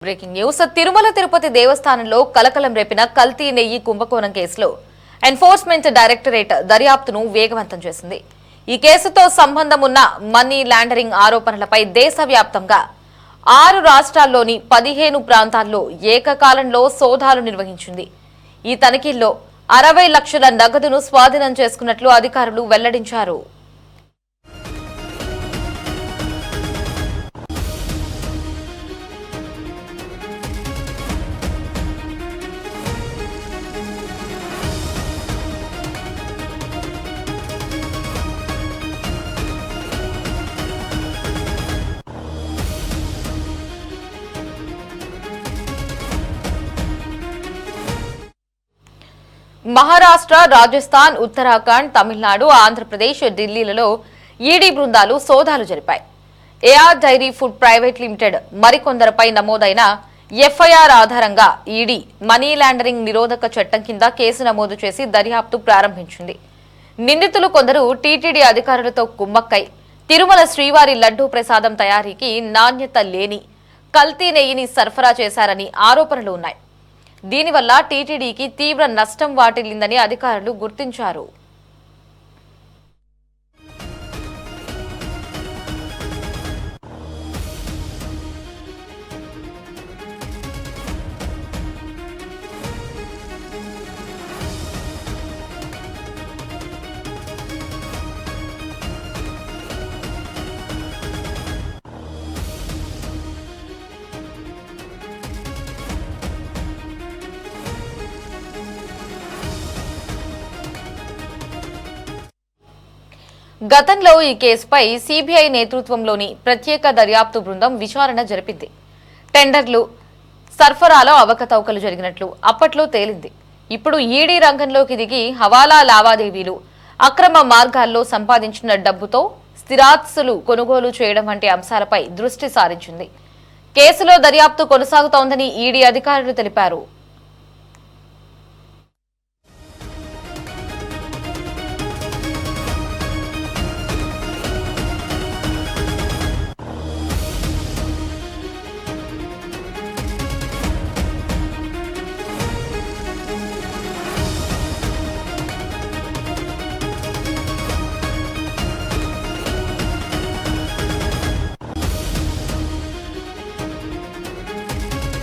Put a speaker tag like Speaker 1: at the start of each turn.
Speaker 1: Breaking news Tirumala Tirupati దేవస్థానంలో కలకలం రేపిన కల్తీ నెయ్యి కుంభకోణం కేసులో ఎన్ఫోర్స్మెంట్ డైరెక్టరేట్ దర్యాప్తును వేగవంతం చేసింది. ఈ కేసుతో సంబంధం ఉన్న మనీ లాండరింగ్ ఆరోపణలపై దేశవ్యాప్తంగా 6 రాష్ట్రాల్లోని 15 ప్రాంతాల్లో ఏకకాలంలో సోదాలు నిర్వహించింది. ఈ తనిఖీల్లో 60 లక్షల నగదును స్వాధీనం చేసుకున్నట్లు అధికారులు వెల్లడించారు. మహారాష్ట్ర, రాజస్థాన్, ఉత్తరాఖండ్, తమిళనాడు, ఆంధ్రప్రదేశ్, ఢిల్లీలలో ఈడీ బృందాలు సోదాలు జరిపాయి. AR dairy food private limited మరికొందరిపై నమోదైన ఎఫ్ఐఆర్ ఆధారంగా ఈడీ మనీ లాండరింగ్ నిరోధక చట్టం కింద కేసు నమోదు చేసి దర్యాప్తు ప్రారంభించింది. నిందితులు కొందరు టీటీడీ అధికారులతో కుమ్మక్కై తిరుమల శ్రీవారి లడ్డూ ప్రసాదం తయారీకి నాణ్యత లేని కల్తీ నెయ్యిని సరఫరా చేశారని ఆరోపణలు ఉన్నాయి. దీనివల్ల టీటీడీకి తీవ్ర నష్టం వాటిల్లిందని అధికారులు గుర్తించారు. గతంలో ఈ కేసుపై సీబీఐ నేతృత్వంలోని ప్రత్యేక దర్యాప్తు బృందం విచారణ జరిపింది. టెండర్లు, సరఫరాలో అవకతవకలు జరిగినట్లు అప్పట్లో తేలింది. ఇప్పుడు ఈడీ రంగంలోకి దిగి హవాలా లావాదేవీలు, అక్రమ మార్గాల్లో సంపాదించిన డబ్బుతో స్థిరాస్తులు కొనుగోలు చేయడం వంటి అంశాలపై దృష్టి సారించింది. కేసులో దర్యాప్తు కొనసాగుతోందని ఈడీ అధికారులు తెలిపారు.